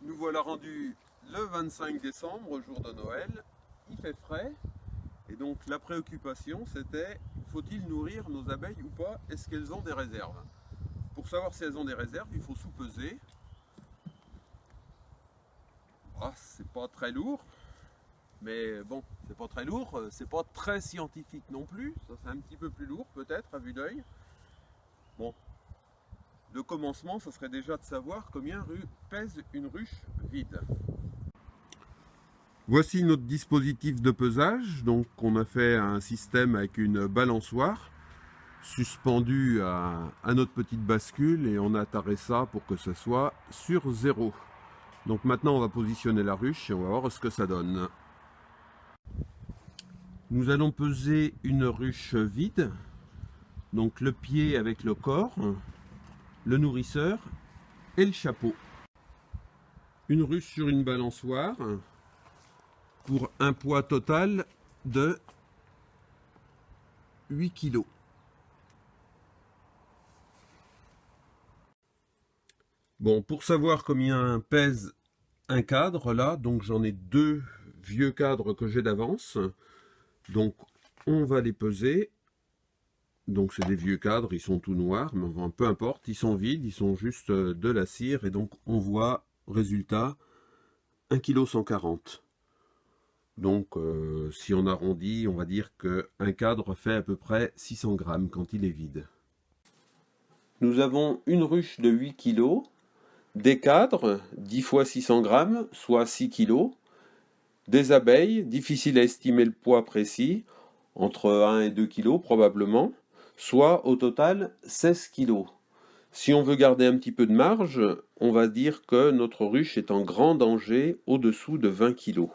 Nous voilà rendus le 25 décembre, jour de Noël. Il fait frais. Et donc la préoccupation c'était, faut-il nourrir nos abeilles ou pas? Est-ce qu'elles ont des réserves? Pour savoir si elles ont des réserves, il faut sous-peser. Ah, c'est pas très lourd. Mais bon, c'est pas très lourd, c'est pas très scientifique non plus. Ça c'est un petit peu plus lourd peut-être à vue d'œil. Bon, le commencement, ça serait déjà de savoir combien pèse une ruche vide. Voici notre dispositif de pesage. Donc on a fait un système avec une balançoire suspendue à notre petite bascule et on a taré ça pour que ce soit sur 0. Donc maintenant on va positionner la ruche et on va voir ce que ça donne. Nous allons peser une ruche vide. Donc le pied avec le corps, le nourrisseur et le chapeau. Une ruche sur une balançoire pour un poids total de 8 kg. Bon, pour savoir combien pèse un cadre, là, donc j'en ai deux vieux cadres que j'ai d'avance. Donc on va les peser. Donc c'est des vieux cadres, ils sont tout noirs, mais enfin, peu importe, ils sont vides, ils sont juste de la cire. Et donc on voit, résultat, 1,140 kg. Donc si on arrondit, on va dire qu'un cadre fait à peu près 600 grammes quand il est vide. Nous avons une ruche de 8 kg, des cadres, 10 fois 600 grammes, soit 6 kg, des abeilles, difficile à estimer le poids précis, entre 1 et 2 kg probablement, soit au total 16 kg. Si on veut garder un petit peu de marge, on va dire que notre ruche est en grand danger au-dessous de 20 kg.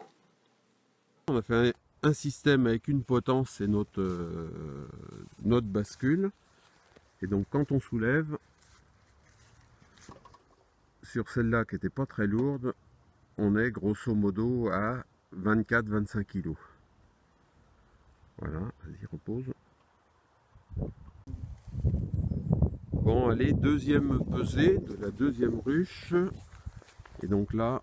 On a fait un système avec une potence et notre bascule. Et donc quand on soulève, sur celle-là qui n'était pas très lourde, on est grosso modo à 24-25 kg. Voilà, vas-y, repose. Bon, allez, deuxième pesée de la deuxième ruche. Et donc là,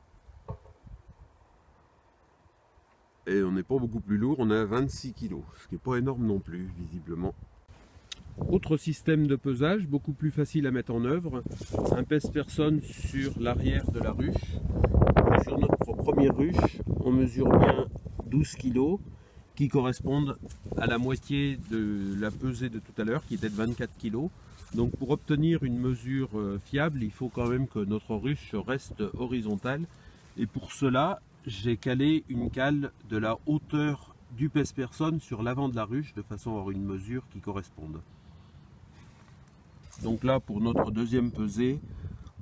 et on n'est pas beaucoup plus lourd, on est à 26 kg, ce qui n'est pas énorme non plus, visiblement. Autre système de pesage, beaucoup plus facile à mettre en œuvre, un pèse-personne sur l'arrière de la ruche. Sur notre première ruche, on mesure bien 12 kg, qui correspondent à la moitié de la pesée de tout à l'heure, qui était de 24 kg. Donc pour obtenir une mesure fiable, il faut quand même que notre ruche reste horizontale. Et pour cela, j'ai calé une cale de la hauteur du pèse-personne sur l'avant de la ruche, de façon à avoir une mesure qui corresponde. Donc là, pour notre deuxième pesée,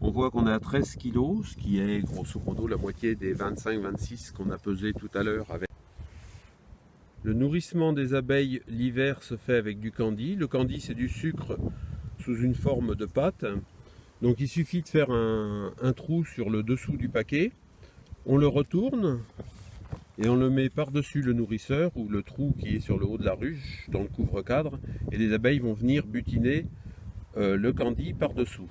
on voit qu'on est à 13 kg, ce qui est grosso modo la moitié des 25-26 qu'on a pesé tout à l'heure avec. Le nourrissement des abeilles l'hiver se fait avec du candy. Le candy, c'est du sucre sous une forme de pâte. Donc il suffit de faire un trou sur le dessous du paquet. On le retourne et on le met par-dessus le nourrisseur ou le trou qui est sur le haut de la ruche, dans le couvre-cadre. Et les abeilles vont venir butiner le candy par-dessous.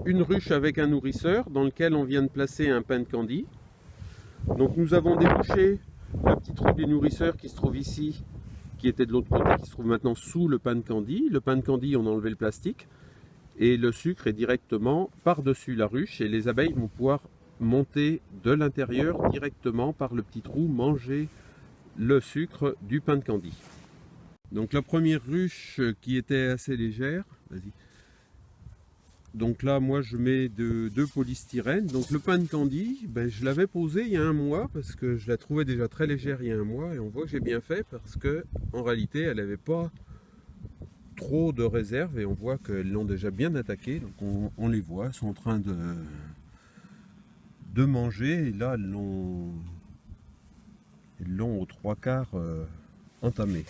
Une ruche avec un nourrisseur dans lequel on vient de placer un pain de candy. Donc nous avons débouché le petit trou des nourrisseurs qui se trouve ici, qui était de l'autre côté, qui se trouve maintenant sous le pain de candy. Le pain de candy, on a enlevé le plastique et le sucre est directement par-dessus la ruche et les abeilles vont pouvoir monter de l'intérieur directement par le petit trou, manger le sucre du pain de candy. Donc la première ruche qui était assez légère, vas-y. Donc là, moi, je mets deux polystyrène. Donc le pain de candy, ben, je l'avais posé il y a un mois parce que je la trouvais déjà très légère il y a un mois. Et on voit que j'ai bien fait parce que en réalité, elle n'avait pas trop de réserve. Et on voit qu'elles l'ont déjà bien attaqué. Donc on les voit, elles sont en train de manger. Et là, elles l'ont aux 3/4 entamé.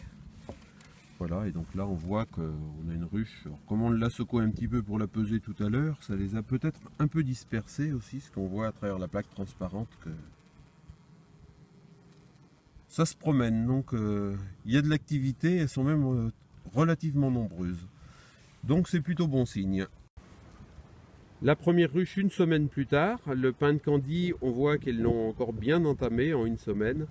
Voilà, et donc là on voit qu'on a une ruche. Alors, comme on l'a secoué un petit peu pour la peser tout à l'heure, ça les a peut-être un peu dispersés aussi, ce qu'on voit à travers la plaque transparente que ça se promène. Donc il y a de l'activité, elles sont même relativement nombreuses. Donc c'est plutôt bon signe. La première ruche une semaine plus tard. Le pain de Candy, on voit qu'ils l'ont encore bien entamé en une semaine.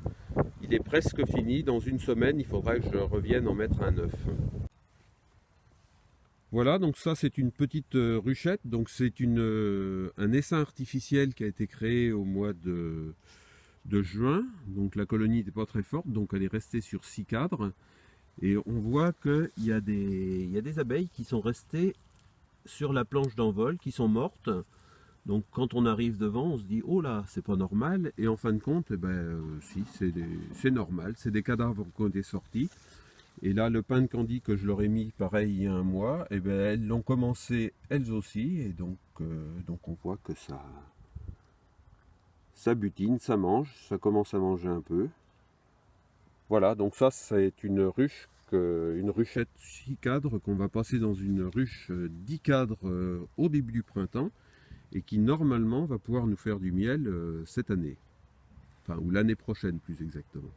Il est presque fini. Dans une semaine, il faudra que je revienne en mettre un neuf. Voilà, donc ça c'est une petite ruchette. Donc c'est un essaim artificiel qui a été créé au mois de juin. Donc la colonie n'était pas très forte, donc elle est restée sur 6 cadres. Et on voit qu'il y a des abeilles qui sont restées sur la planche d'envol, qui sont mortes. Donc quand on arrive devant, on se dit oh là, c'est pas normal. Et en fin de compte, eh ben, si, c'est normal. C'est des cadavres qui ont été sortis. Et là, le pain de Candy que je leur ai mis pareil il y a un mois, eh ben, elles l'ont commencé elles aussi. Et donc on voit que ça butine, ça mange, ça commence à manger un peu. Voilà, donc ça c'est une ruchette 6 cadres qu'on va passer dans une ruche 10 cadres au début du printemps et qui normalement va pouvoir nous faire du miel cette année, enfin ou l'année prochaine plus exactement.